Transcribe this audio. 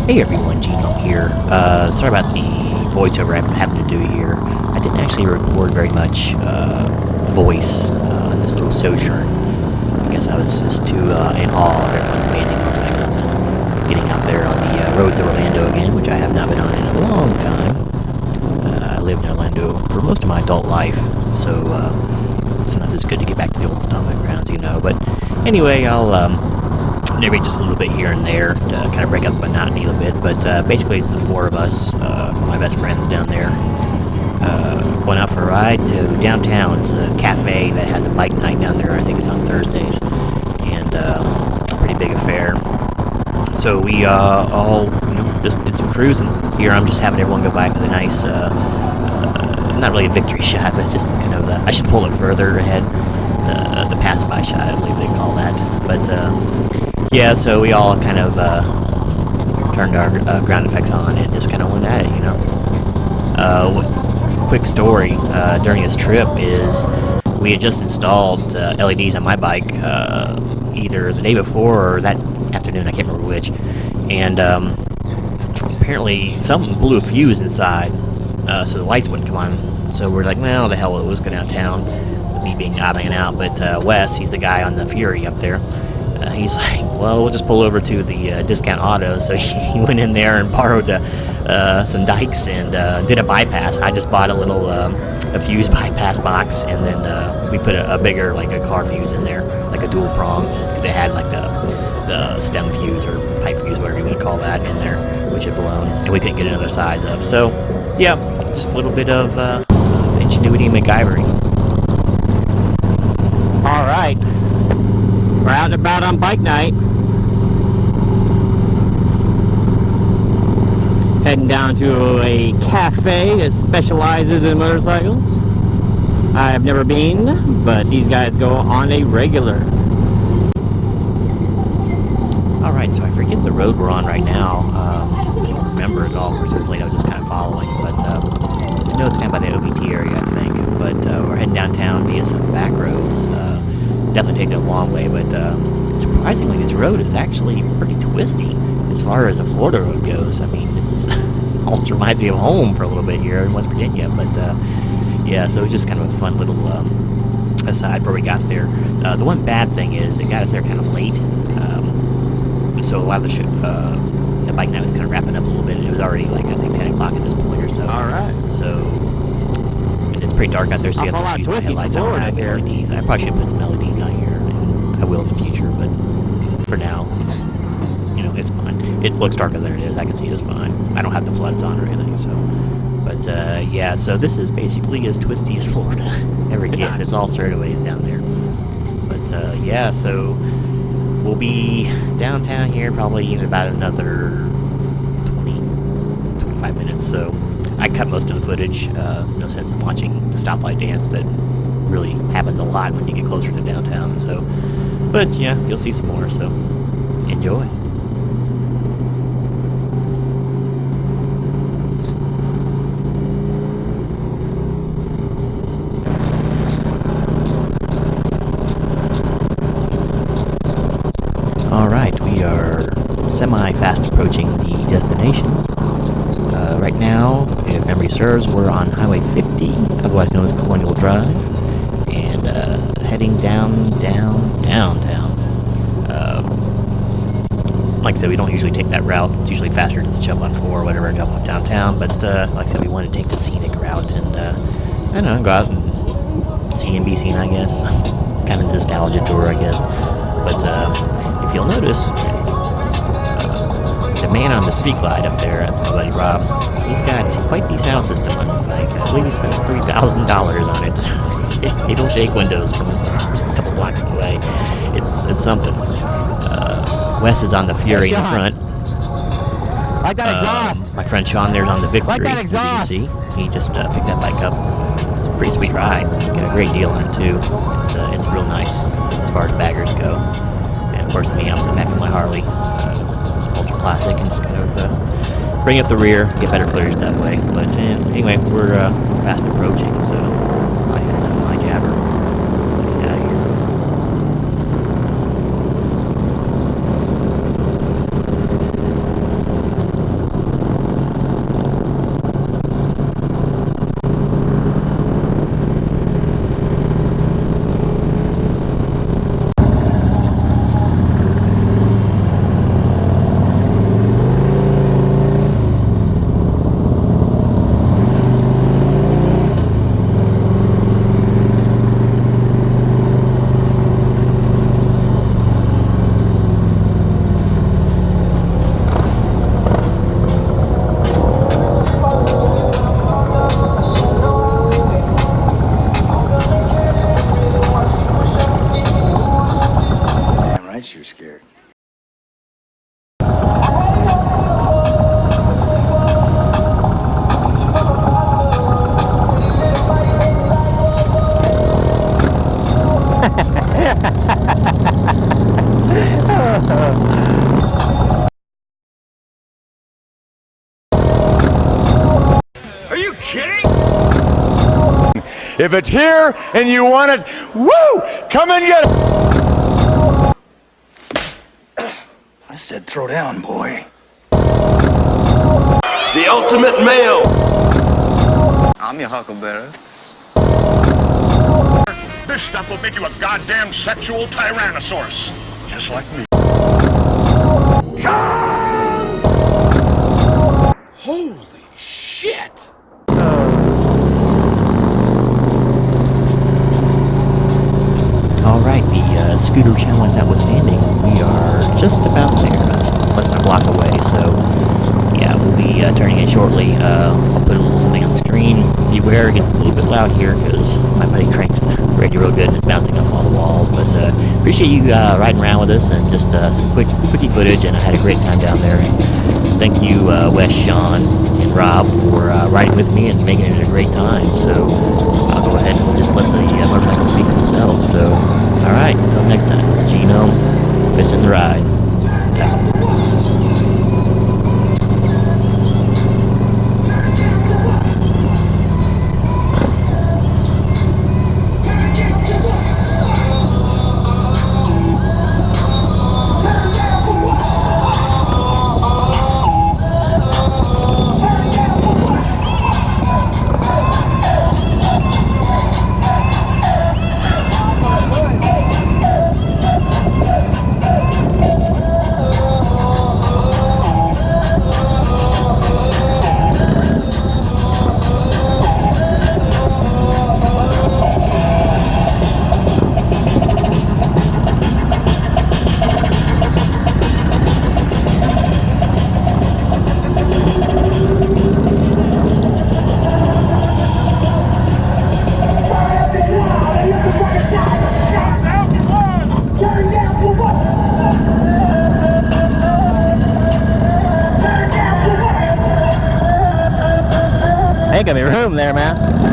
Hey everyone, Gino here. Sorry about the voiceover I'm having to do here. I didn't actually record very much voice on this little sojourn. I guess I was just too in awe of everyone's amazing motorcycles and getting out there on the road to Orlando again, which I have not been on in a long time. I lived in Orlando for most of my adult life, so sometimes it's good to get back to the old stomping grounds, you know. But anyway, I'll narrate just a little bit here and there to kind of break up the monotony a little bit, but basically it's the four of us, my best friends down there, going out for a ride to downtown. It's a cafe that has a bike night down there. I think it's on Thursdays, and pretty big affair. So we all, just did some cruising. Here I'm just having everyone go by with a nice, not really a victory shot, but just kind of I should pull it further ahead. The pass-by shot, I believe they call that. But yeah, so we all kind of turned our ground effects on and just kind of went at it, Quick story during this trip is we had just installed LEDs on my bike either the day before or that afternoon, I can't remember which, and apparently something blew a fuse inside, so the lights wouldn't come on. So we're like, well, the hell, let's go downtown. Me being odding and out, but Wes, he's the guy on the Fury up there. He's like, well, we'll just pull over to the Discount Auto. So he went in there and borrowed some dikes and did a bypass. I just bought a little a fuse bypass box, and then we put a bigger, like a car fuse in there, like a dual prong, because it had like the stem fuse or pipe fuse, whatever you want to call that, in there, which had blown, and we couldn't get another size up. So yeah, just a little bit of ingenuity and MacGyvering. Alright, we're out and about on bike night. Heading down to a cafe that specializes in motorcycles. I've never been, but these guys go on a regular. Alright, so I forget the road we're on right now. I don't remember it all because it was late, I was just kind of following, but I know it's down by the OBT area, I think. But we're heading downtown via some back roads. Definitely taking a long way, but surprisingly, this road is actually pretty twisty as far as a Florida road goes. I mean, it's almost reminds me of home for a little bit here in West Virginia, but yeah, so it was just kind of a fun little aside where we got there. The one bad thing is it got us there kind of late, so a lot of the bike night was kind of wrapping up a little bit, and it was already like, I think, 10 o'clock at this point or so. Alright. So it's pretty dark out there, so you have to use my headlights. I don't have LEDs. I probably should put some LEDs on here, and I will in the future, but for now, it's fine. It looks darker than it is. I can see it is fine. I don't have the floods on or anything, so. But, yeah, so this is basically as twisty as Florida ever gets. It's all straightaways down there. But, yeah, so we'll be downtown here probably in about another 25 minutes, so I cut most of the footage. No sense in watching the stoplight dance that really happens a lot when you get closer to downtown. So, but yeah, you'll see some more. So, enjoy. All right, we are semi-fast approaching the destination. Right now, if memory serves, we're on Highway 50, otherwise known as Colonial Drive, and heading downtown. Like I said, we don't usually take that route. It's usually faster to jump on 4 or whatever and jump up downtown, but like I said, we wanted to take the scenic route and, I don't know, go out and see and be seen, I guess. Kind of nostalgia tour, I guess. But if you'll notice, the man on the street glide up there, that's my buddy Rob, he's got quite the sound system on his bike. I believe he spent $3,000 on it. It'll shake windows from a couple blocks away. It's something. Wes is on the Fury in front. Like that exhaust! My friend Sean there's on the Victory. Like that exhaust! You see. He just picked that bike up. It's a pretty sweet ride. Got a great deal on it too. It's real nice as far as baggers go. And of course me, I'm sitting back in my Harley. Ultra Classic, and just kind of bring up the rear, get better footage that way. But anyway, we're fast approaching, so I have enough of my jabber. Get out of here. here. Are you kidding? If it's here and you want it, woo! Come and get it! I said throw down, boy. The ultimate male. I'm your huckleberry. This stuff will make you a goddamn sexual tyrannosaurus. Just like me. Holy shit! Alright, the scooter challenge notwithstanding, we are just about there, less than a block away, so yeah, we'll be turning in shortly. I'll put a little something on the screen. Beware, it gets a little bit loud here because my buddy cranks the radio real good and it's bouncing off all the walls, but appreciate you riding around with us and just some quickie footage, and I had a great time down there. And thank you, Wes, Sean, and Rob for riding with me and making it a great time, so I'll go ahead and just let the motorcycles speak for themselves. So, alright, until next time, this is Gino, missing the ride. Out. Ain't gonna be room there, man.